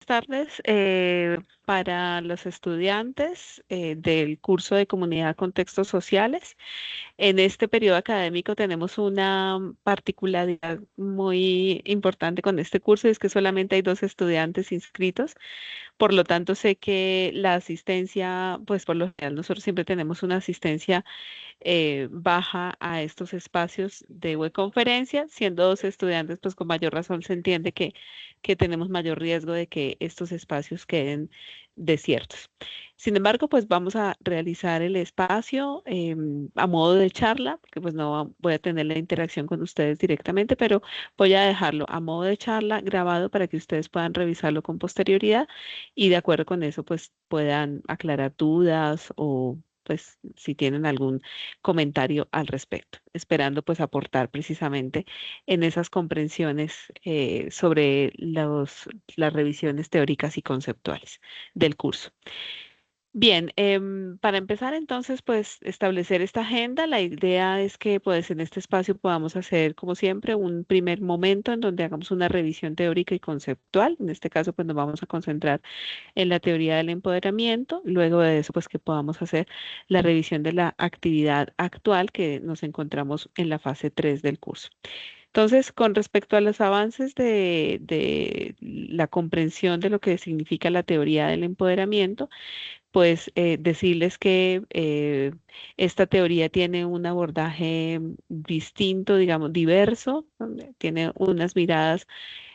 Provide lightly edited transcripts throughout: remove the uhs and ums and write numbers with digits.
tardes. Para los estudiantes del curso de Comunidad Contextos Sociales, en este periodo académico tenemos una particularidad muy importante con este curso, y es que solamente hay 2 estudiantes inscritos. Por lo tanto, sé que la asistencia, pues por lo general nosotros siempre tenemos una asistencia baja a estos espacios de webconferencia. Siendo 2 estudiantes, pues con mayor razón se entiende que tenemos mayor riesgo de que estos espacios queden desiertos. Sin embargo, pues vamos a realizar el espacio a modo de charla, porque pues no voy a tener la interacción con ustedes directamente, pero voy a dejarlo a modo de charla grabado para que ustedes puedan revisarlo con posterioridad y de acuerdo con eso, pues puedan aclarar dudas o pues si tienen algún comentario al respecto, esperando pues aportar precisamente en esas comprensiones sobre las revisiones teóricas y conceptuales del curso. Bien, para empezar entonces, pues establecer esta agenda, la idea es que pues en este espacio podamos hacer como siempre un primer momento en donde hagamos una revisión teórica y conceptual. En este caso pues nos vamos a concentrar en la teoría del empoderamiento. Luego de eso pues que podamos hacer la revisión de la actividad actual que nos encontramos en la fase 3 del curso. Entonces, con respecto a los avances de la comprensión de lo que significa la teoría del empoderamiento, pues decirles que esta teoría tiene un abordaje distinto, digamos, diverso, donde tiene unas miradas.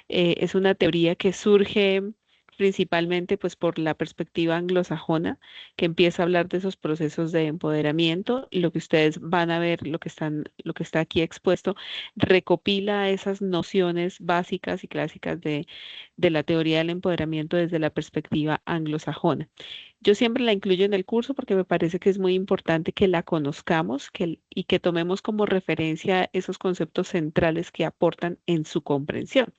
Es una teoría que surge principalmente pues por la perspectiva anglosajona, que empieza a hablar de esos procesos de empoderamiento, y lo que ustedes van a ver, lo que está aquí expuesto, recopila esas nociones básicas y clásicas de la teoría del empoderamiento desde la perspectiva anglosajona. Yo siempre la incluyo en el curso porque me parece que es muy importante que la conozcamos y que tomemos como referencia esos conceptos centrales que aportan en su comprensión.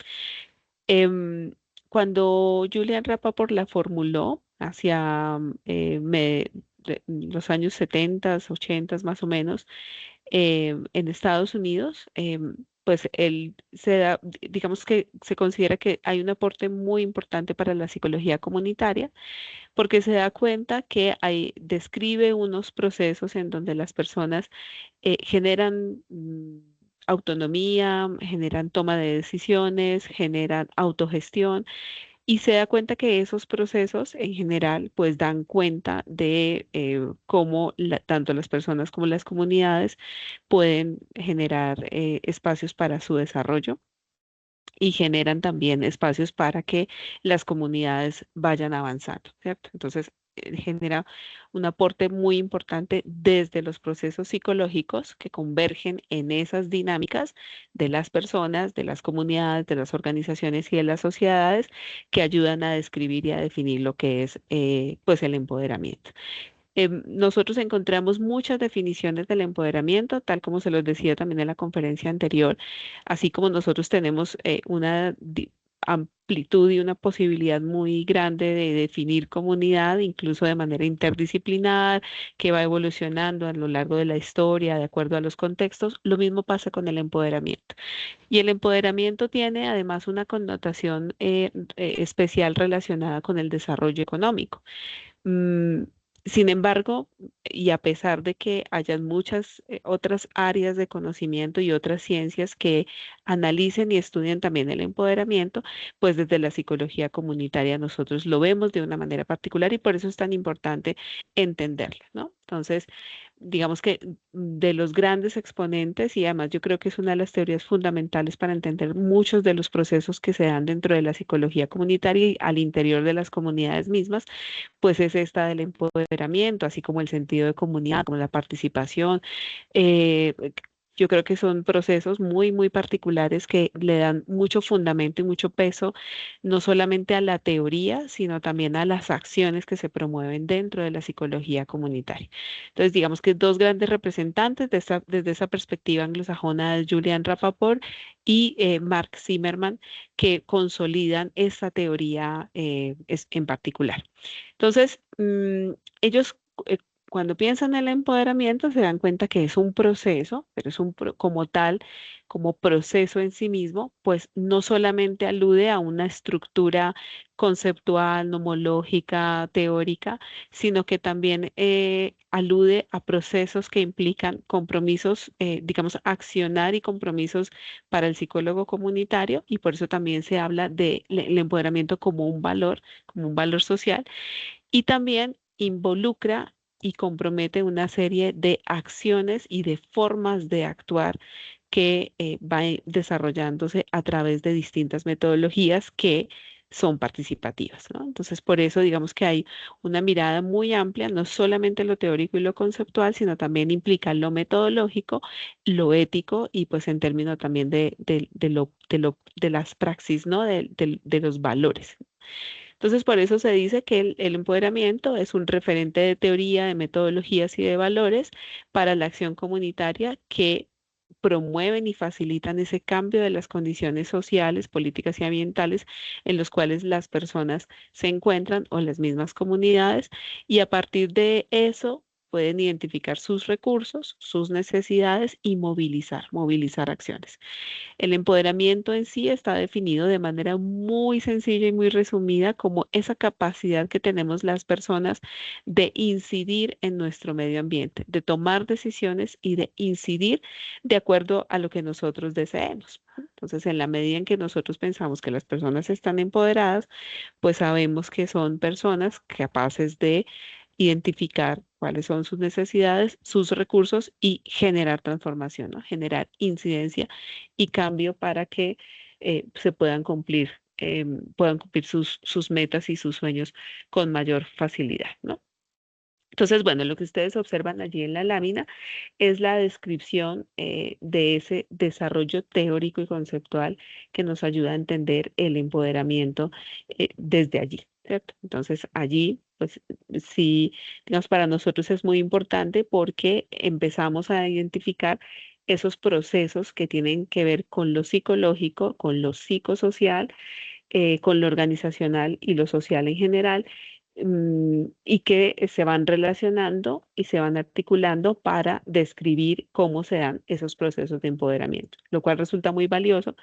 Em, Cuando Julian Rapaport la formuló hacia los años 70, 80 más o menos, en Estados Unidos, pues él digamos que se considera que hay un aporte muy importante para la psicología comunitaria porque se da cuenta que describe unos procesos en donde las personas generan autonomía, generan toma de decisiones, generan autogestión, y se da cuenta que esos procesos en general pues dan cuenta de cómo tanto las personas como las comunidades pueden generar espacios para su desarrollo y generan también espacios para que las comunidades vayan avanzando, ¿cierto? Entonces, genera un aporte muy importante desde los procesos psicológicos que convergen en esas dinámicas de las personas, de las comunidades, de las organizaciones y de las sociedades que ayudan a describir y a definir lo que es pues el empoderamiento. Nosotros encontramos muchas definiciones del empoderamiento, tal como se los decía también en la conferencia anterior, así como nosotros tenemos una amplitud y una posibilidad muy grande de definir comunidad, incluso de manera interdisciplinar, que va evolucionando a lo largo de la historia, de acuerdo a los contextos. Lo mismo pasa con el empoderamiento. Y el empoderamiento tiene además una connotación especial relacionada con el desarrollo económico. Mm, Sin embargo, y a pesar de que hayan muchas otras áreas de conocimiento y otras ciencias que analicen y estudien también el empoderamiento, pues desde la psicología comunitaria nosotros lo vemos de una manera particular y por eso es tan importante entenderlo, ¿no? Entonces, digamos que de los grandes exponentes, y además yo creo que es una de las teorías fundamentales para entender muchos de los procesos que se dan dentro de la psicología comunitaria y al interior de las comunidades mismas, pues es esta del empoderamiento, así como el sentido de comunidad, como la participación. eh, yo creo que son procesos muy, muy particulares que le dan mucho fundamento y mucho peso, no solamente a la teoría, sino también a las acciones que se promueven dentro de la psicología comunitaria. Entonces, digamos que 2 grandes representantes desde esa perspectiva anglosajona es Julian Rapaport y Mark Zimmerman, que consolidan esta teoría en particular. Entonces, ellos cuando piensan en el empoderamiento se dan cuenta que es un proceso, pero es como tal, como proceso en sí mismo, pues no solamente alude a una estructura conceptual, nomológica, teórica, sino que también alude a procesos que implican compromisos, digamos, accionar y compromisos para el psicólogo comunitario, y por eso también se habla de el empoderamiento como un valor social, y también involucra y compromete una serie de acciones y de formas de actuar que van desarrollándose a través de distintas metodologías que son participativas, ¿no? Entonces, por eso digamos que hay una mirada muy amplia, no solamente lo teórico y lo conceptual, sino también implica lo metodológico, lo ético y pues en términos también de las praxis, ¿no? De los valores. Entonces, por eso se dice que el empoderamiento es un referente de teoría, de metodologías y de valores para la acción comunitaria que promueven y facilitan ese cambio de las condiciones sociales, políticas y ambientales en los cuales las personas se encuentran o las mismas comunidades, y a partir de eso pueden identificar sus recursos, sus necesidades y movilizar acciones. El empoderamiento en sí está definido de manera muy sencilla y muy resumida como esa capacidad que tenemos las personas de incidir en nuestro medio ambiente, de tomar decisiones y de incidir de acuerdo a lo que nosotros deseemos. Entonces, en la medida en que nosotros pensamos que las personas están empoderadas, pues sabemos que son personas capaces de identificar cuáles son sus necesidades, sus recursos y generar transformación, ¿no? Generar incidencia y cambio para que se puedan cumplir sus metas y sus sueños con mayor facilidad, ¿no? Entonces, bueno, lo que ustedes observan allí en la lámina es la descripción de ese desarrollo teórico y conceptual que nos ayuda a entender el empoderamiento desde allí, ¿cierto? Entonces, allí, pues sí, digamos, para nosotros es muy importante porque empezamos a identificar esos procesos que tienen que ver con lo psicológico, con lo psicosocial, con lo organizacional y lo social en general, y que se van relacionando y se van articulando para describir cómo se dan esos procesos de empoderamiento, lo cual resulta muy valioso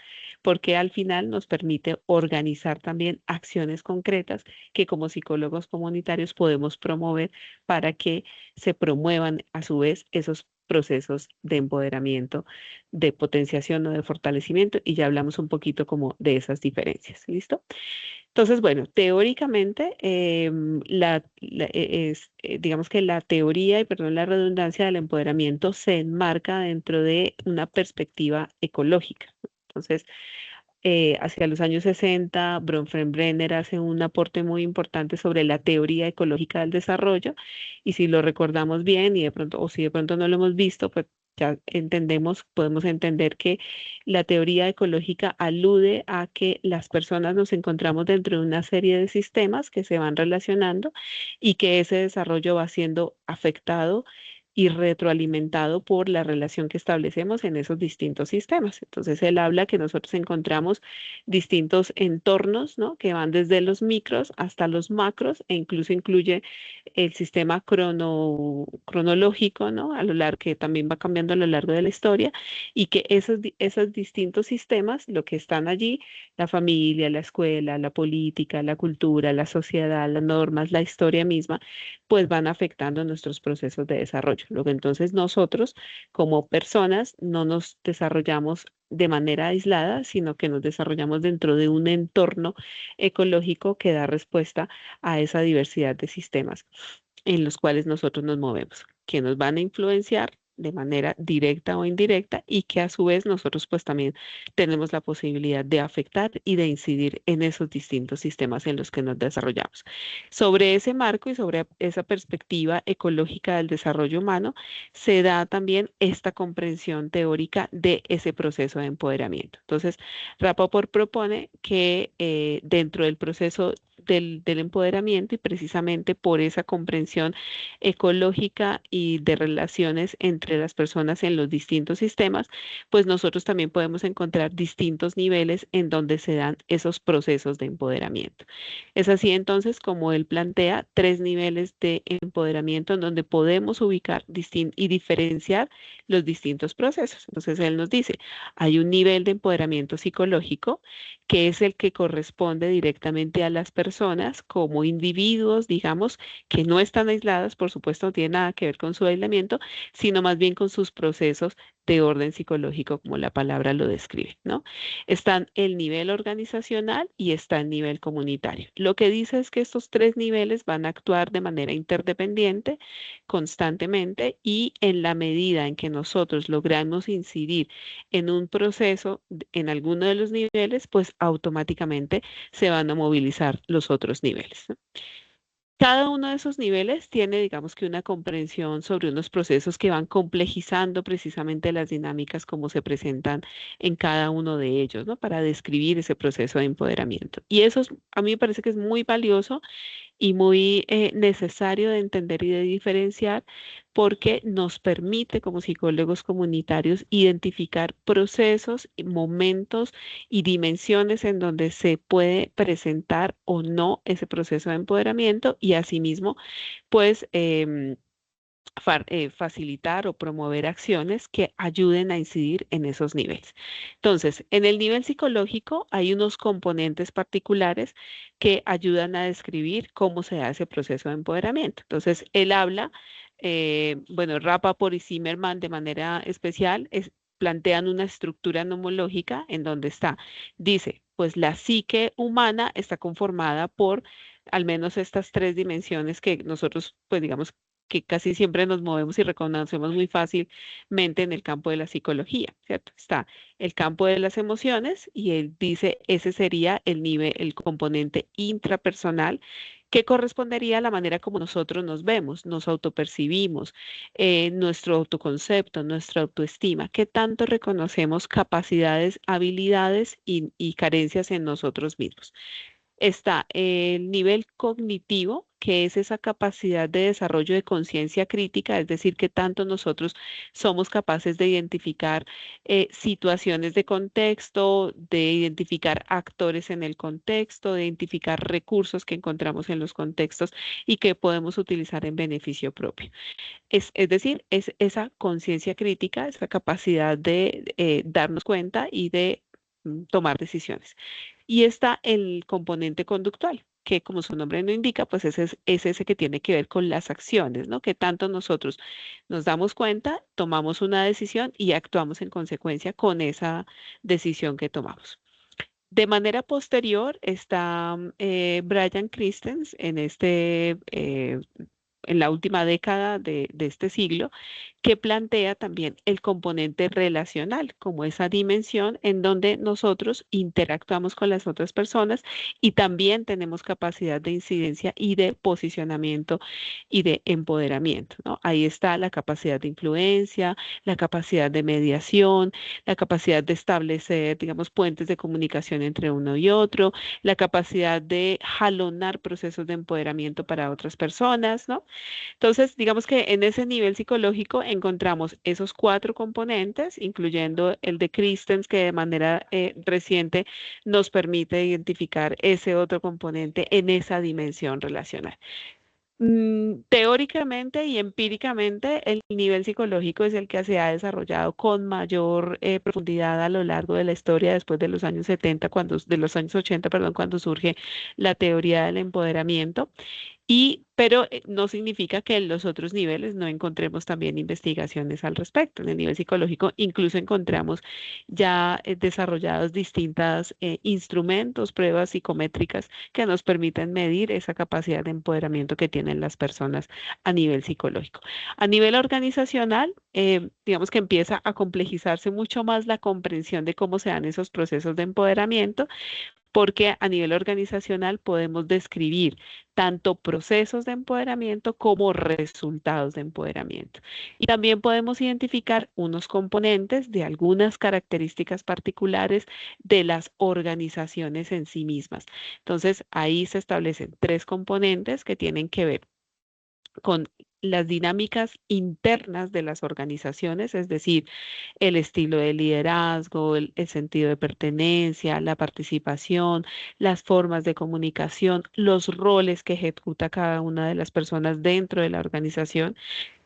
porque al final nos permite organizar también acciones concretas que como psicólogos comunitarios podemos promover para que se promuevan a su vez esos procesos de empoderamiento, de potenciación o de fortalecimiento, y ya hablamos un poquito como de esas diferencias. ¿Listo? Entonces, bueno, teóricamente, digamos que la teoría, y perdón la redundancia, del empoderamiento se enmarca dentro de una perspectiva ecológica. Entonces, hacia los años 60, Bronfenbrenner hace un aporte muy importante sobre la teoría ecológica del desarrollo, y si lo recordamos bien y de pronto, o si de pronto no lo hemos visto, pues ya entendemos, podemos entender que la teoría ecológica alude a que las personas nos encontramos dentro de una serie de sistemas que se van relacionando y que ese desarrollo va siendo afectado y retroalimentado por la relación que establecemos en esos distintos sistemas. Entonces, él habla que nosotros encontramos distintos entornos, ¿no? Que van desde los micros hasta los macros, e incluso incluye el sistema cronológico, ¿no? A lo largo, que también va cambiando a lo largo de la historia, y que esos distintos sistemas, lo que están allí, la familia, la escuela, la política, la cultura, la sociedad, las normas, la historia misma, pues van afectando nuestros procesos de desarrollo. Luego, entonces nosotros como personas no nos desarrollamos de manera aislada, sino que nos desarrollamos dentro de un entorno ecológico que da respuesta a esa diversidad de sistemas en los cuales nosotros nos movemos, que nos van a influenciar de manera directa o indirecta, y que a su vez nosotros pues también tenemos la posibilidad de afectar y de incidir en esos distintos sistemas en los que nos desarrollamos. Sobre ese marco y sobre esa perspectiva ecológica del desarrollo humano, se da también esta comprensión teórica de ese proceso de empoderamiento. Entonces, Rapoport propone que dentro del proceso del empoderamiento, y precisamente por esa comprensión ecológica y de relaciones entre las personas en los distintos sistemas, pues nosotros también podemos encontrar distintos niveles en donde se dan esos procesos de empoderamiento. Es así entonces como él plantea tres niveles de empoderamiento en donde podemos ubicar y diferenciar los distintos procesos. Entonces él nos dice, hay un nivel de empoderamiento psicológico que es el que corresponde directamente a las personas como individuos, digamos, que no están aisladas, por supuesto, no tiene nada que ver con su aislamiento, sino más bien con sus procesos de orden psicológico, como la palabra lo describe, ¿no? Están el nivel organizacional y está el nivel comunitario. Lo que dice es que estos tres niveles van a actuar de manera interdependiente constantemente, y en la medida en que nosotros logramos incidir en un proceso en alguno de los niveles, pues automáticamente se van a movilizar los otros niveles, ¿no? Cada uno de esos niveles tiene, digamos que, una comprensión sobre unos procesos que van complejizando precisamente las dinámicas como se presentan en cada uno de ellos, ¿no? Para describir ese proceso de empoderamiento. Y eso a mí me parece que es muy valioso y muy necesario de entender y de diferenciar, porque nos permite como psicólogos comunitarios identificar procesos, y momentos y dimensiones en donde se puede presentar o no ese proceso de empoderamiento, y asimismo, pues facilitar o promover acciones que ayuden a incidir en esos niveles. Entonces, en el nivel psicológico hay unos componentes particulares que ayudan a describir cómo se da ese proceso de empoderamiento. Entonces, él habla, bueno, Rappaport y Zimmerman de manera especial plantean una estructura nomológica en donde dice, pues la psique humana está conformada por al menos estas tres dimensiones que nosotros, pues digamos, que casi siempre nos movemos y reconocemos muy fácilmente en el campo de la psicología, ¿cierto? Está el campo de las emociones, y él dice ese sería el nivel, el componente intrapersonal, que correspondería a la manera como nosotros nos vemos, nos autopercibimos, nuestro autoconcepto, nuestra autoestima, qué tanto reconocemos capacidades, habilidades y carencias en nosotros mismos. Está el nivel cognitivo, que es esa capacidad de desarrollo de conciencia crítica, es decir, que tanto nosotros somos capaces de identificar situaciones de contexto, de identificar actores en el contexto, de identificar recursos que encontramos en los contextos y que podemos utilizar en beneficio propio. Es decir, es esa conciencia crítica, esa capacidad de darnos cuenta y de tomar decisiones. Y está el componente conductual, que como su nombre lo indica, pues es ese que tiene que ver con las acciones, ¿no? Que tanto nosotros nos damos cuenta, tomamos una decisión y actuamos en consecuencia con esa decisión que tomamos. De manera posterior está Brian Christens en la última década de este siglo, que plantea también el componente relacional como esa dimensión en donde nosotros interactuamos con las otras personas y también tenemos capacidad de incidencia y de posicionamiento y de empoderamiento, ¿no? Ahí está la capacidad de influencia, la capacidad de mediación, la capacidad de establecer, digamos, puentes de comunicación entre uno y otro, la capacidad de jalonar procesos de empoderamiento para otras personas, ¿no? Entonces, digamos que en ese nivel psicológico encontramos esos cuatro componentes, incluyendo el de Christens, que de manera reciente nos permite identificar ese otro componente en esa dimensión relacional. Teóricamente y empíricamente, el nivel psicológico es el que se ha desarrollado con mayor profundidad a lo largo de la historia después de los años 70, de los años 80, perdón, cuando surge la teoría del empoderamiento. Pero no significa que en los otros niveles no encontremos también investigaciones al respecto. En el nivel psicológico incluso encontramos ya desarrollados distintos instrumentos, pruebas psicométricas que nos permiten medir esa capacidad de empoderamiento que tienen las personas a nivel psicológico. A nivel organizacional, digamos que empieza a complejizarse mucho más la comprensión de cómo se dan esos procesos de empoderamiento, porque a nivel organizacional podemos describir tanto procesos de empoderamiento como resultados de empoderamiento. Y también podemos identificar unos componentes de algunas características particulares de las organizaciones en sí mismas. Entonces, ahí se establecen tres componentes que tienen que ver con las dinámicas internas de las organizaciones, es decir, el estilo de liderazgo, el sentido de pertenencia, la participación, las formas de comunicación, los roles que ejecuta cada una de las personas dentro de la organización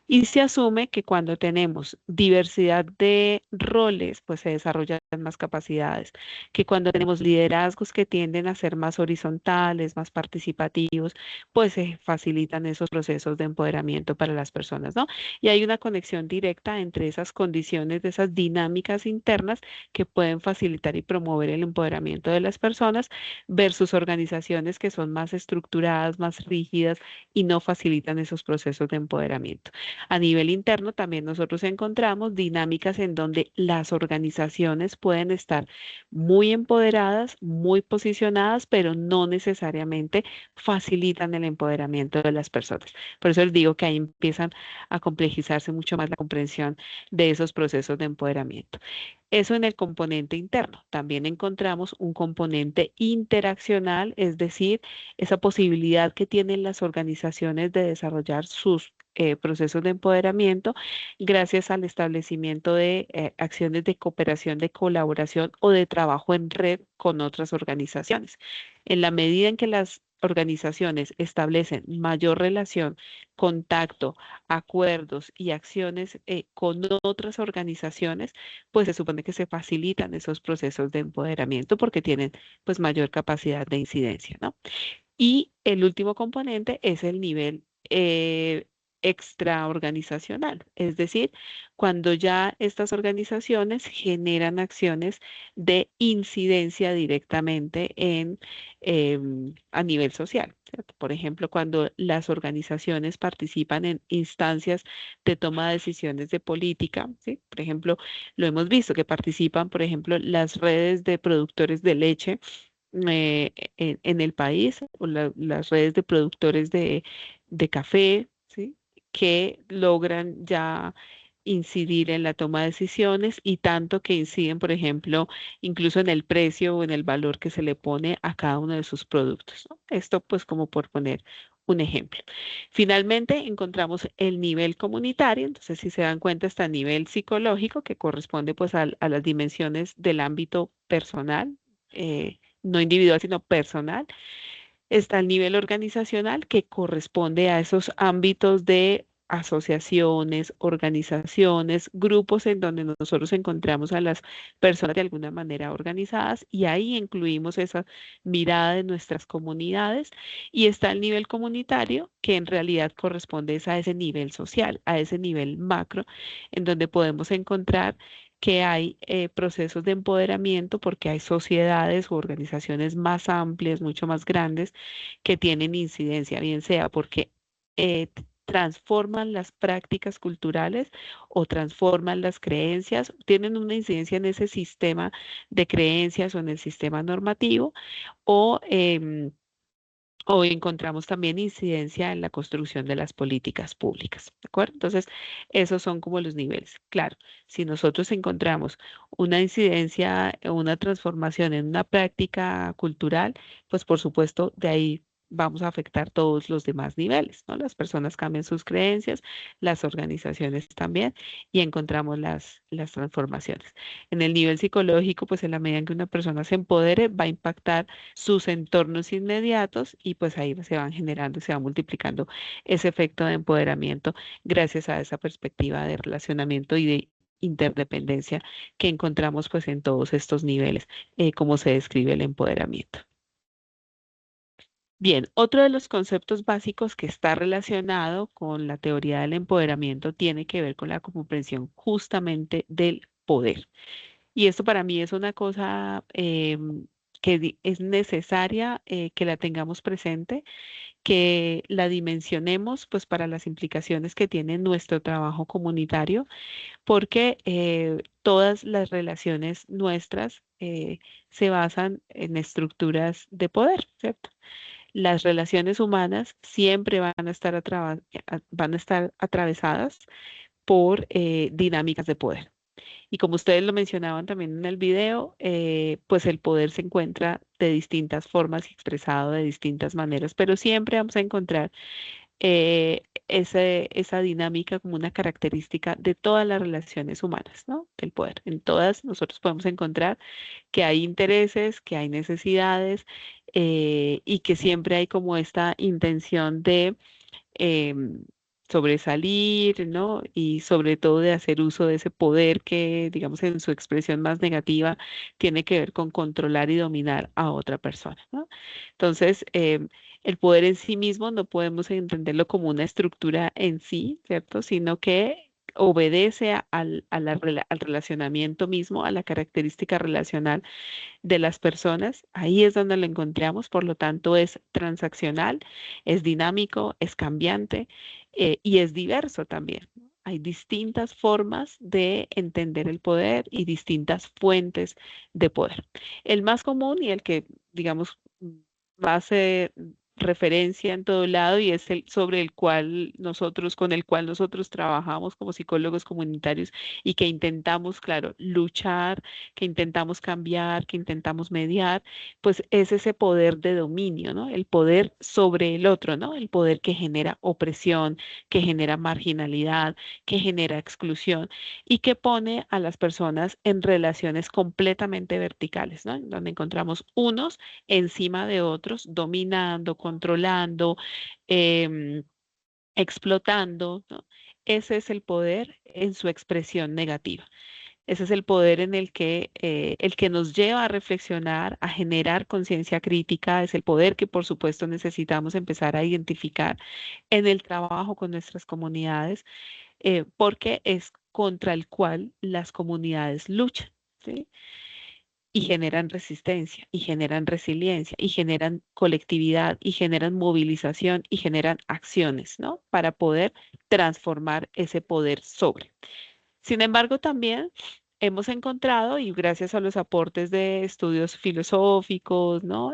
y se asume que cuando tenemos diversidad de roles, pues se desarrollan más capacidades, que cuando tenemos liderazgos que tienden a ser más horizontales, más participativos, pues se facilitan esos procesos de empoderamiento para las personas, ¿no? Y hay una conexión directa entre esas condiciones, de esas dinámicas internas que pueden facilitar y promover el empoderamiento de las personas versus organizaciones que son más estructuradas, más rígidas y no facilitan esos procesos de empoderamiento. A nivel interno también nosotros encontramos dinámicas en donde las organizaciones pueden estar muy empoderadas, muy posicionadas, pero no necesariamente facilitan el empoderamiento de las personas. Por eso les digo que ahí empiezan a complejizarse mucho más la comprensión de esos procesos de empoderamiento. Eso en el componente interno. También encontramos un componente interaccional, es decir, esa posibilidad que tienen las organizaciones de desarrollar sus procesos de empoderamiento gracias al establecimiento de acciones de cooperación, de colaboración o de trabajo en red con otras organizaciones. En la medida en que las organizaciones establecen mayor relación, contacto, acuerdos y acciones con otras organizaciones, pues se supone que se facilitan esos procesos de empoderamiento porque tienen pues mayor capacidad de incidencia, ¿no? Y el último componente es el nivel extraorganizacional, es decir, cuando ya estas organizaciones generan acciones de incidencia directamente a nivel social, ¿cierto? Por ejemplo, cuando las organizaciones participan en instancias de toma de decisiones de política, ¿sí? Por ejemplo, lo hemos visto que participan, por ejemplo, las redes de productores de leche en el país, o las redes de productores de café, ¿sí? Que logran ya incidir en la toma de decisiones y tanto que inciden, por ejemplo, incluso en el precio o en el valor que se le pone a cada uno de sus productos, ¿no? Esto pues como por poner un ejemplo. Finalmente encontramos el nivel comunitario, entonces si se dan cuenta está a nivel psicológico que corresponde pues a las dimensiones del ámbito personal, no individual, sino personal. Está el nivel organizacional que corresponde a esos ámbitos de asociaciones, organizaciones, grupos en donde nosotros encontramos a las personas de alguna manera organizadas y ahí incluimos esa mirada de nuestras comunidades y está el nivel comunitario que en realidad corresponde es a ese nivel social, a ese nivel macro en donde podemos encontrar que hay procesos de empoderamiento porque hay sociedades u organizaciones más amplias, mucho más grandes, que tienen incidencia, bien sea porque transforman las prácticas culturales o transforman las creencias, tienen una incidencia en ese sistema de creencias o en el sistema normativo o... o encontramos también incidencia en la construcción de las políticas públicas, ¿de acuerdo? Entonces, esos son como los niveles. Claro, si nosotros encontramos una incidencia o una transformación en una práctica cultural, pues por supuesto, de ahí vamos a afectar todos los demás niveles, ¿no? Las personas cambian sus creencias, las organizaciones también, y encontramos las transformaciones. En el nivel psicológico, pues en la medida en que una persona se empodere, va a impactar sus entornos inmediatos y pues ahí se van generando, se va multiplicando ese efecto de empoderamiento gracias a esa perspectiva de relacionamiento y de interdependencia que encontramos pues en todos estos niveles, como se describe el empoderamiento. Bien, otro de los conceptos básicos que está relacionado con la teoría del empoderamiento tiene que ver con la comprensión justamente del poder. Y esto para mí es una cosa que es necesaria que la tengamos presente, que la dimensionemos pues para las implicaciones que tiene nuestro trabajo comunitario, porque todas las relaciones nuestras se basan en estructuras de poder, ¿cierto? Las relaciones humanas siempre van a estar atravesadas por dinámicas de poder. Y como ustedes lo mencionaban también en el video, pues el poder se encuentra de distintas formas y expresado de distintas maneras, pero siempre vamos a encontrar esa dinámica como una característica de todas las relaciones humanas, ¿no? Del poder. En todas nosotros podemos encontrar que hay intereses, que hay necesidades y que siempre hay como esta intención de em, sobresalir, ¿no? Y sobre todo de hacer uso de ese poder que, digamos, en su expresión más negativa, tiene que ver con controlar y dominar a otra persona, ¿no? Entonces, el poder en sí mismo no podemos entenderlo como una estructura en sí, ¿cierto? Sino que obedece al relacionamiento mismo, a la característica relacional de las personas, ahí es donde lo encontramos, por lo tanto es transaccional, es dinámico, es cambiante y es diverso también, ¿no? Hay distintas formas de entender el poder y distintas fuentes de poder. El más común y el que, digamos, más referencia en todo lado y es el sobre el cual nosotros, con el cual nosotros trabajamos como psicólogos comunitarios y que intentamos, claro, luchar, que intentamos cambiar, que intentamos mediar, pues es ese poder de dominio, ¿no? El poder sobre el otro, ¿no? El poder que genera opresión, que genera marginalidad, que genera exclusión y que pone a las personas en relaciones completamente verticales, ¿no? Donde encontramos unos encima de otros, dominando, controlando, em, explotando, ¿no? Ese es el poder en su expresión negativa. Ese es el poder en el que nos lleva a reflexionar, a generar conciencia crítica, es el poder que por supuesto necesitamos empezar a identificar en el trabajo con nuestras comunidades, porque es contra el cual las comunidades luchan, ¿sí? Y generan resistencia, y generan resiliencia, y generan colectividad, y generan movilización, y generan acciones, ¿no? Para poder transformar ese poder sobre. Sin embargo, también hemos encontrado, y gracias a los aportes de estudios filosóficos, ¿no?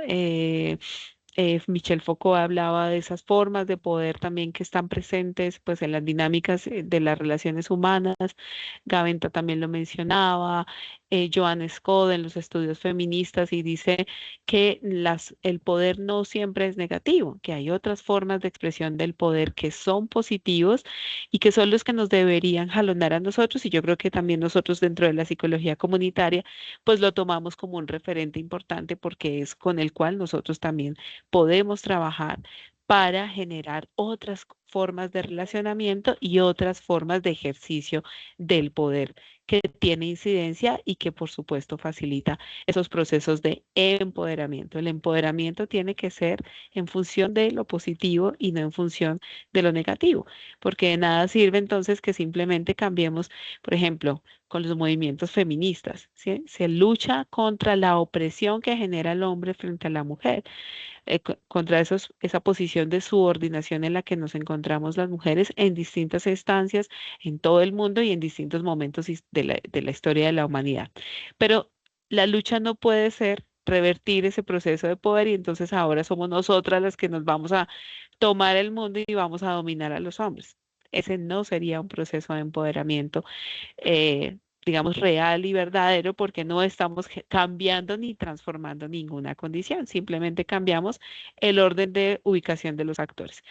Michel Foucault hablaba de esas formas de poder también que están presentes pues en las dinámicas de las relaciones humanas. Gaventa también lo mencionaba, Joan Scott en los estudios feministas y dice que el poder no siempre es negativo, que hay otras formas de expresión del poder que son positivos y que son los que nos deberían jalonar a nosotros y yo creo que también nosotros dentro de la psicología comunitaria pues lo tomamos como un referente importante porque es con el cual nosotros también podemos trabajar para generar otras formas de relacionamiento y otras formas de ejercicio del poder que tiene incidencia y que por supuesto facilita esos procesos de empoderamiento. El empoderamiento tiene que ser en función de lo positivo y no en función de lo negativo, porque de nada sirve entonces que simplemente cambiemos, por ejemplo, con los movimientos feministas, ¿sí? Se lucha contra la opresión que genera el hombre frente a la mujer contra esa posición de subordinación en la que nos encontramos las mujeres en distintas instancias en todo el mundo y en distintos momentos de la historia de la humanidad. Pero la lucha no puede ser revertir ese proceso de poder y entonces ahora somos nosotras las que nos vamos a tomar el mundo y vamos a dominar a los hombres. Ese no sería un proceso de empoderamiento digamos, real y verdadero, porque no estamos cambiando ni transformando ninguna condición, simplemente cambiamos el orden de ubicación de los actores.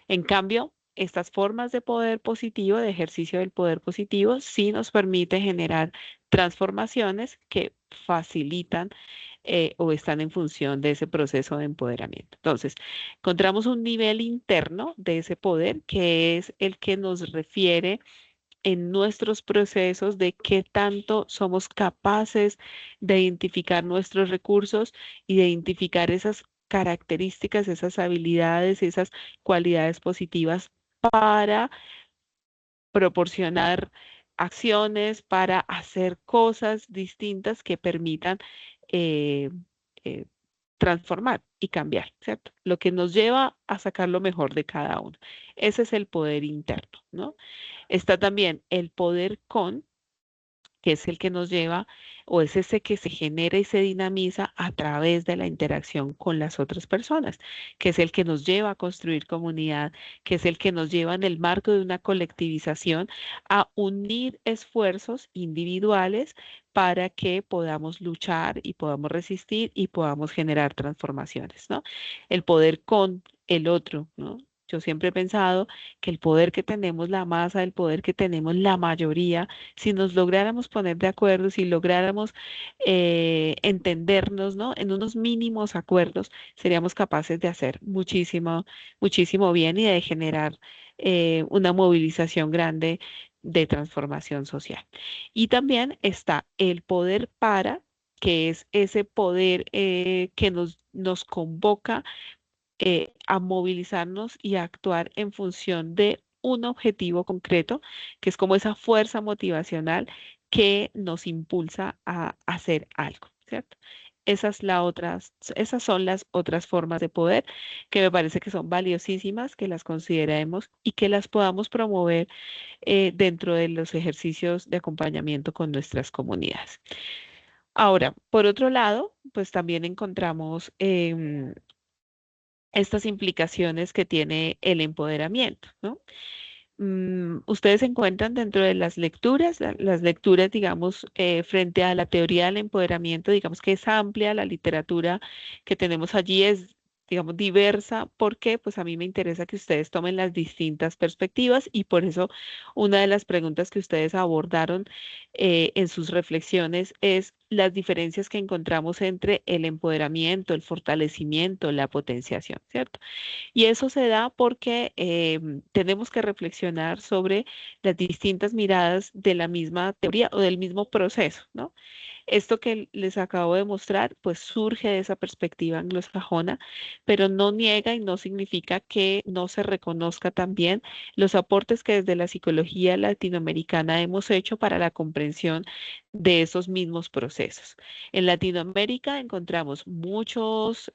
En cambio, estas formas de poder positivo, de ejercicio del poder positivo, sí nos permite generar transformaciones que facilitan o están en función de ese proceso de empoderamiento. Entonces, encontramos un nivel interno de ese poder que es el que nos refiere en nuestros procesos de qué tanto somos capaces de identificar nuestros recursos y de identificar esas características, esas habilidades, esas cualidades positivas para proporcionar acciones, para hacer cosas distintas que permitan eh, eh, transformar. y cambiar, ¿cierto? Lo que nos lleva a sacar lo mejor de cada uno. Ese es el poder interno, ¿no? Está también el poder con, que es el que nos lleva, o es ese que se genera y se dinamiza a través de la interacción con las otras personas, que es el que nos lleva a construir comunidad, que es el que nos lleva en el marco de una colectivización a unir esfuerzos individuales para que podamos luchar y podamos resistir y podamos generar transformaciones, ¿no? El poder con el otro, ¿no? Yo siempre he pensado que el poder que tenemos la masa, el poder que tenemos la mayoría, si nos lográramos poner de acuerdo, si lográramos entendernos, ¿no? En unos mínimos acuerdos, seríamos capaces de hacer muchísimo, muchísimo bien y de generar una movilización grande de transformación social. Y también está el poder para, que es ese poder que nos convoca a movilizarnos y a actuar en función de un objetivo concreto, que es como esa fuerza motivacional que nos impulsa a hacer algo, ¿cierto? Esas son las otras formas de poder que me parece que son valiosísimas, que las consideremos y que las podamos promover dentro de los ejercicios de acompañamiento con nuestras comunidades. Ahora, por otro lado, pues también encontramos estas implicaciones que tiene el empoderamiento, ¿no? Ustedes se encuentran dentro de las lecturas, digamos, frente a la teoría del empoderamiento, digamos que es amplia, la literatura que tenemos allí es, digamos, diversa, porque pues a mí me interesa que ustedes tomen las distintas perspectivas y por eso una de las preguntas que ustedes abordaron en sus reflexiones es las diferencias que encontramos entre el empoderamiento, el fortalecimiento, la potenciación, ¿cierto? Y eso se da porque tenemos que reflexionar sobre las distintas miradas de la misma teoría o del mismo proceso, ¿no? Esto que les acabo de mostrar, pues surge de esa perspectiva anglosajona, pero no niega y no significa que no se reconozca también los aportes que desde la psicología latinoamericana hemos hecho para la comprensión de esos mismos procesos. En Latinoamérica encontramos muchos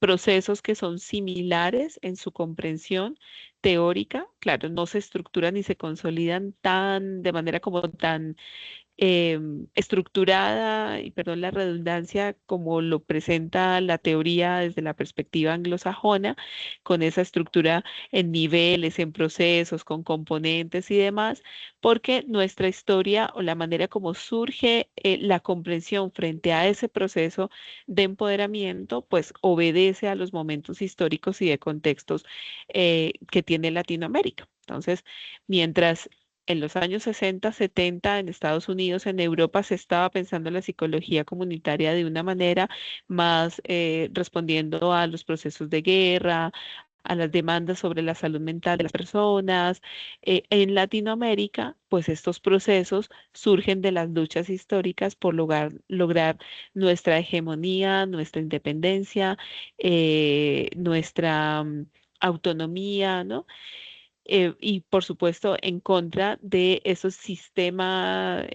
procesos que son similares en su comprensión teórica. Claro, no se estructuran ni se consolidan de manera como tan estructurada, y perdón la redundancia, como lo presenta la teoría desde la perspectiva anglosajona, con esa estructura en niveles, en procesos, con componentes y demás, porque nuestra historia o la manera como surge la comprensión frente a ese proceso de empoderamiento, pues obedece a los momentos históricos y de contextos que tiene Latinoamérica. Entonces, mientras en los años 60, 70, en Estados Unidos, en Europa, se estaba pensando en la psicología comunitaria de una manera más respondiendo a los procesos de guerra, a las demandas sobre la salud mental de las personas. En Latinoamérica, pues estos procesos surgen de las luchas históricas por lograr nuestra hegemonía, nuestra independencia, nuestra autonomía, ¿no? Y por supuesto en contra de esos sistemas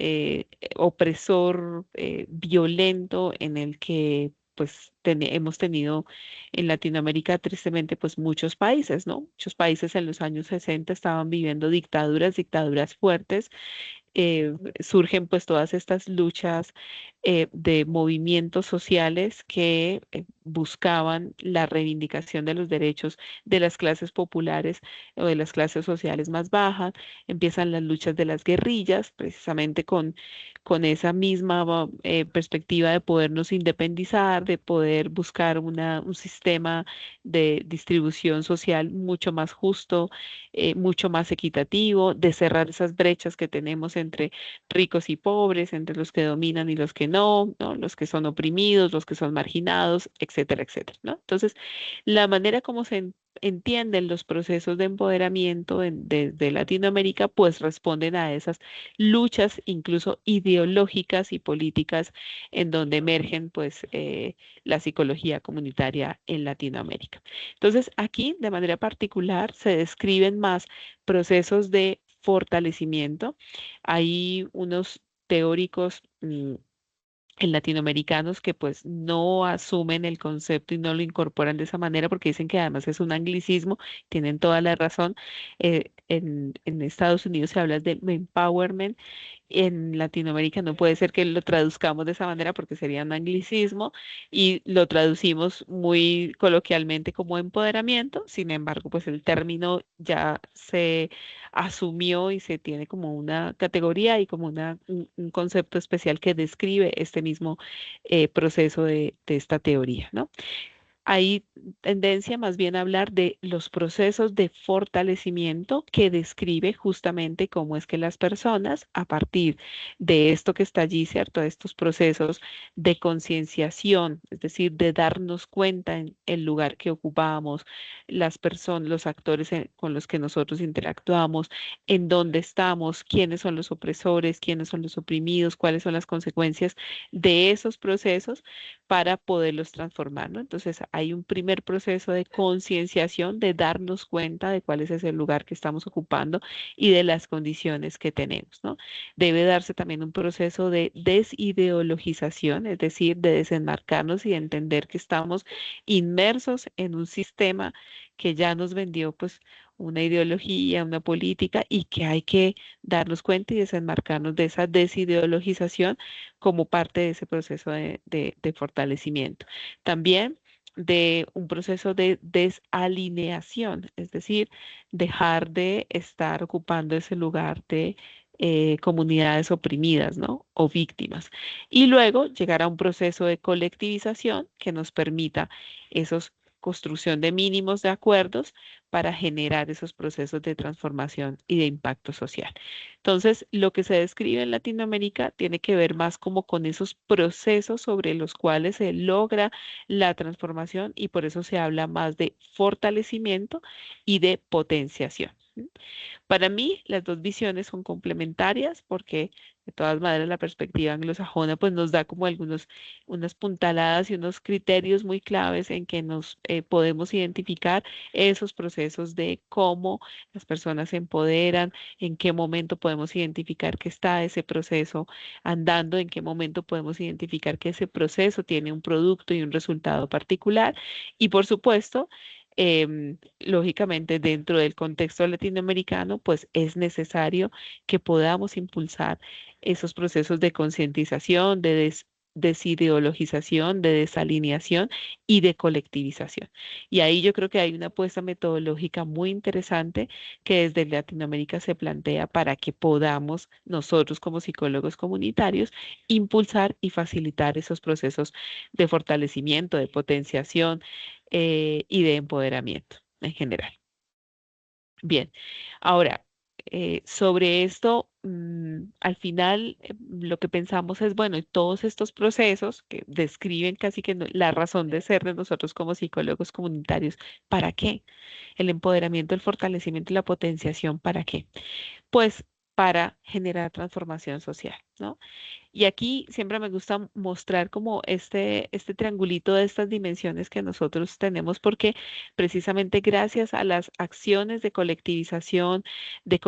opresor, violento en el que pues hemos tenido en Latinoamérica tristemente pues muchos países, ¿no? Muchos países en los años 60 estaban viviendo dictaduras fuertes. Surgen pues todas estas luchas de movimientos sociales que buscaban la reivindicación de los derechos de las clases populares o de las clases sociales más bajas. Empiezan las luchas de las guerrillas, precisamente con esa misma perspectiva de podernos independizar, de poder buscar un sistema de distribución social mucho más justo, mucho más equitativo, de cerrar esas brechas que tenemos entre ricos y pobres, entre los que dominan y los que no, ¿no? Los que son oprimidos, los que son marginados, etcétera, etcétera, ¿no? Entonces, la manera como entienden los procesos de empoderamiento desde Latinoamérica, pues responden a esas luchas, incluso ideológicas y políticas, en donde emergen, pues, la psicología comunitaria en Latinoamérica. Entonces, aquí, de manera particular, se describen más procesos de fortalecimiento. Hay unos teóricos en latinoamericanos que pues no asumen el concepto y no lo incorporan de esa manera porque dicen que además es un anglicismo, tienen toda la razón. En Estados Unidos se habla de empowerment, en Latinoamérica no puede ser que lo traduzcamos de esa manera porque sería un anglicismo y lo traducimos muy coloquialmente como empoderamiento. Sin embargo, pues el término ya se asumió y se tiene como una categoría y como un concepto especial que describe este mismo proceso de esta teoría, ¿no? Hay tendencia más bien a hablar de los procesos de fortalecimiento que describe justamente cómo es que las personas, a partir de esto que está allí, ¿cierto? De estos procesos de concienciación, es decir, de darnos cuenta en el lugar que ocupamos, las personas, los actores con los que nosotros interactuamos, en dónde estamos, quiénes son los opresores, quiénes son los oprimidos, cuáles son las consecuencias de esos procesos para poderlos transformar, ¿no? Entonces, hay un primer proceso de concienciación, de darnos cuenta de cuál es ese lugar que estamos ocupando y de las condiciones que tenemos, ¿no? Debe darse también un proceso de desideologización, es decir, de desenmarcarnos y de entender que estamos inmersos en un sistema que ya nos vendió, pues, una ideología, una política y que hay que darnos cuenta y desenmarcarnos de esa desideologización como parte de ese proceso de fortalecimiento. También de un proceso de desalineación, es decir, dejar de estar ocupando ese lugar de comunidades oprimidas, ¿no? O víctimas. Y luego llegar a un proceso de colectivización que nos permita esos construcción de mínimos de acuerdos para generar esos procesos de transformación y de impacto social. Entonces, lo que se describe en Latinoamérica tiene que ver más como con esos procesos sobre los cuales se logra la transformación y por eso se habla más de fortalecimiento y de potenciación. ¿Sí? Para mí, las dos visiones son complementarias porque de todas maneras la perspectiva anglosajona pues nos da como unas puntaladas y unos criterios muy claves en que nos podemos identificar esos procesos de cómo las personas se empoderan, en qué momento podemos identificar que está ese proceso andando, en qué momento podemos identificar que ese proceso tiene un producto y un resultado particular y por supuesto lógicamente dentro del contexto latinoamericano, pues es necesario que podamos impulsar esos procesos de concientización, desideologización, de desalineación y de colectivización. Y ahí yo creo que hay una apuesta metodológica muy interesante que desde Latinoamérica se plantea para que podamos nosotros como psicólogos comunitarios impulsar y facilitar esos procesos de fortalecimiento, de potenciación y de empoderamiento en general. Bien, ahora, sobre esto, al final lo que pensamos es, bueno, y todos estos procesos que describen casi que la razón de ser de nosotros como psicólogos comunitarios, ¿para qué? El empoderamiento, el fortalecimiento y la potenciación, ¿para qué? Pues para generar transformación social, ¿no? Y aquí siempre me gusta mostrar como este triangulito de estas dimensiones que nosotros tenemos, porque precisamente gracias a las acciones de colectivización, de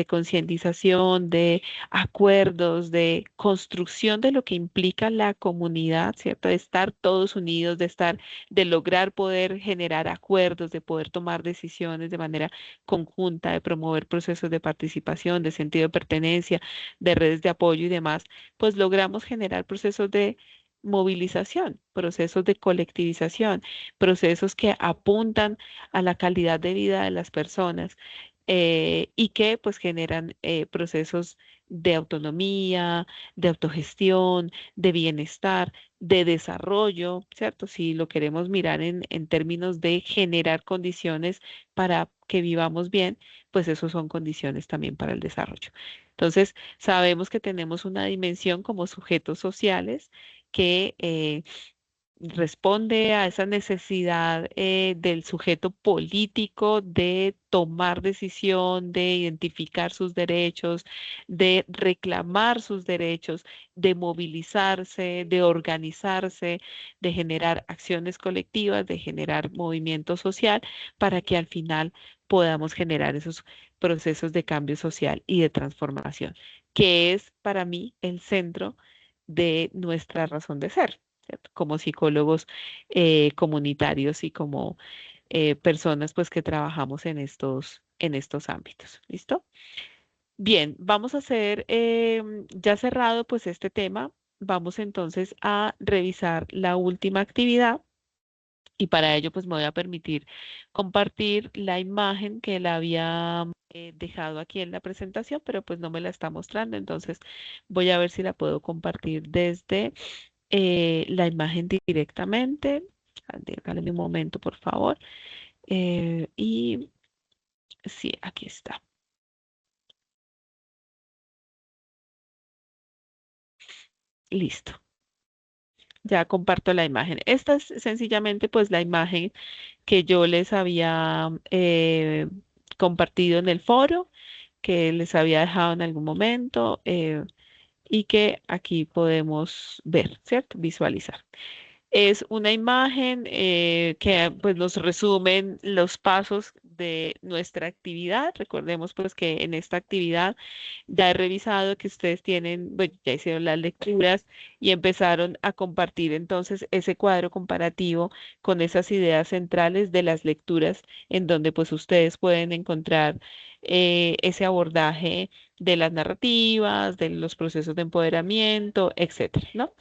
concientización, de acuerdos, de construcción de lo que implica la comunidad, ¿cierto? De estar todos unidos, de lograr poder generar acuerdos, de poder tomar decisiones de manera conjunta, de promover procesos de participación, de sentido de pertenencia, de redes de apoyo y demás pues logramos generar procesos de movilización, procesos de colectivización, procesos que apuntan a la calidad de vida de las personas y que pues generan procesos de autonomía, de autogestión, de bienestar, de desarrollo, ¿cierto? Si lo queremos mirar en términos de generar condiciones para que vivamos bien, pues esos son condiciones también para el desarrollo. Entonces, sabemos que tenemos una dimensión como sujetos sociales que responde a esa necesidad del sujeto político de tomar decisión, de identificar sus derechos, de reclamar sus derechos, de movilizarse, de organizarse, de generar acciones colectivas, de generar movimiento social para que al final podamos generar esos procesos de cambio social y de transformación, que es para mí el centro de nuestra razón de ser, ¿cierto? Como psicólogos comunitarios y como personas pues que trabajamos en estos ámbitos. ¿Listo? Bien, vamos a hacer, ya cerrado pues este tema, vamos entonces a revisar la última actividad y para ello pues me voy a permitir compartir la imagen que la había dejado aquí en la presentación, pero pues no me la está mostrando, entonces voy a ver si la puedo compartir desde la imagen directamente. Déjame un momento, por favor. Y sí, aquí está. Listo. Ya comparto la imagen. Esta es sencillamente pues la imagen que yo les había compartido en el foro, que les había dejado en algún momento y que aquí podemos ver, ¿cierto? Visualizar. Es una imagen que pues nos resumen los pasos de nuestra actividad. Recordemos pues que en esta actividad ya he revisado que ustedes tienen, bueno, ya hicieron las lecturas y empezaron a compartir entonces ese cuadro comparativo con esas ideas centrales de las lecturas en donde pues ustedes pueden encontrar ese abordaje de las narrativas, de los procesos de empoderamiento, etcétera, ¿no?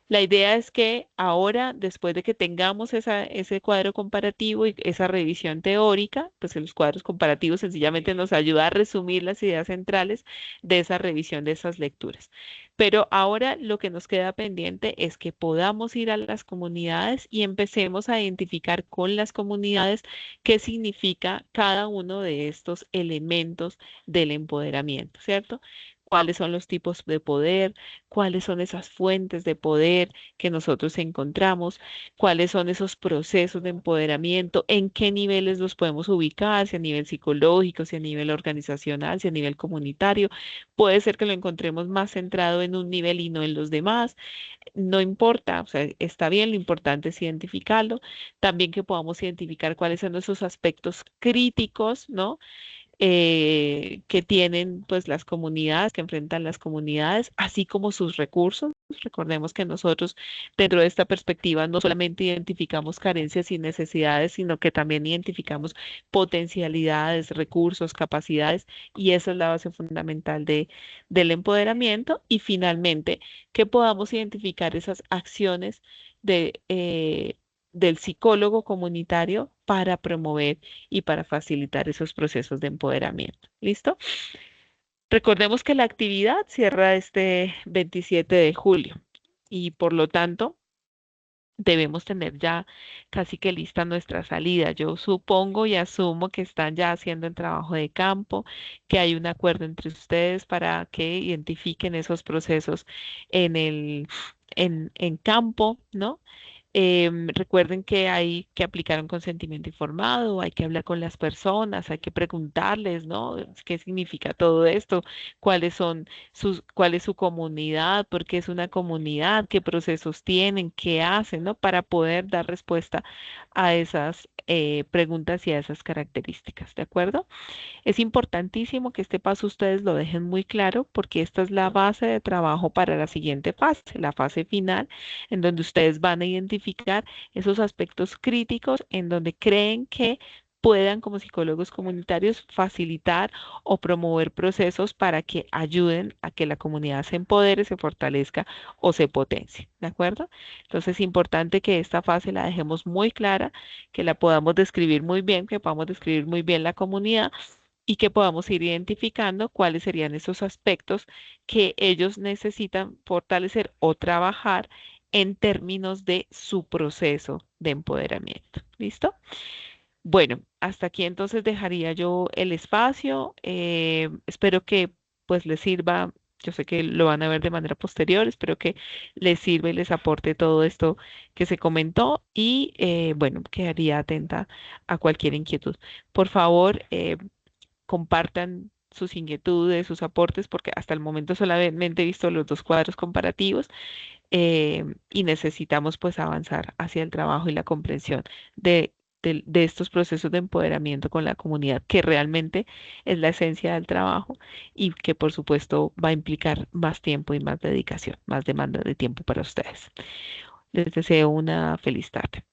La idea es que ahora, después de que tengamos ese cuadro comparativo y esa revisión teórica, pues en los cuadros comparativos sencillamente nos ayuda a resumir las ideas centrales de esa revisión de esas lecturas. Pero ahora lo que nos queda pendiente es que podamos ir a las comunidades y empecemos a identificar con las comunidades qué significa cada uno de estos elementos del empoderamiento, ¿cierto? ¿Cuáles son los tipos de poder? ¿Cuáles son esas fuentes de poder que nosotros encontramos? ¿Cuáles son esos procesos de empoderamiento? ¿En qué niveles los podemos ubicar? Si a nivel psicológico, si a nivel organizacional, si a nivel comunitario. Puede ser que lo encontremos más centrado en un nivel y no en los demás. No importa, o sea, está bien, lo importante es identificarlo. También que podamos identificar cuáles son esos aspectos críticos, ¿no? Que tienen pues las comunidades, que enfrentan las comunidades, así como sus recursos. Recordemos que nosotros dentro de esta perspectiva no solamente identificamos carencias y necesidades, sino que también identificamos potencialidades, recursos, capacidades, y esa es la base fundamental del empoderamiento. Y finalmente, que podamos identificar esas acciones del psicólogo comunitario para promover y para facilitar esos procesos de empoderamiento. ¿Listo? Recordemos que la actividad cierra este 27 de julio y por lo tanto debemos tener ya casi que lista nuestra salida. Yo supongo y asumo que están ya haciendo el trabajo de campo, que hay un acuerdo entre ustedes para que identifiquen esos procesos en en campo, ¿no? Recuerden que hay que aplicar un consentimiento informado, hay que hablar con las personas, hay que preguntarles, ¿no? ¿Qué significa todo esto? ¿Cuál es su comunidad? ¿Por qué es una comunidad? ¿Qué procesos tienen? ¿Qué hacen? ¿No? Para poder dar respuesta a esas preguntas y a esas características, ¿de acuerdo? Es importantísimo que este paso ustedes lo dejen muy claro porque esta es la base de trabajo para la siguiente fase, la fase final, en donde ustedes van a identificar esos aspectos críticos en donde creen que puedan como psicólogos comunitarios facilitar o promover procesos para que ayuden a que la comunidad se empodere, se fortalezca o se potencie, ¿de acuerdo? Entonces es importante que esta fase la dejemos muy clara, que la podamos describir muy bien, que podamos describir muy bien la comunidad y que podamos ir identificando cuáles serían esos aspectos que ellos necesitan fortalecer o trabajar en términos de su proceso de empoderamiento. ¿Listo? Bueno, hasta aquí entonces dejaría yo el espacio. Espero que pues les sirva. Yo sé que lo van a ver de manera posterior, espero que les sirva y les aporte todo esto que se comentó y bueno, quedaría atenta a cualquier inquietud. Por favor, compartan sus inquietudes, sus aportes, porque hasta el momento solamente he visto los dos cuadros comparativos y necesitamos pues avanzar hacia el trabajo y la comprensión de de estos procesos de empoderamiento con la comunidad, que realmente es la esencia del trabajo y que por supuesto va a implicar más tiempo y más dedicación, más demanda de tiempo para ustedes. Les deseo una feliz tarde.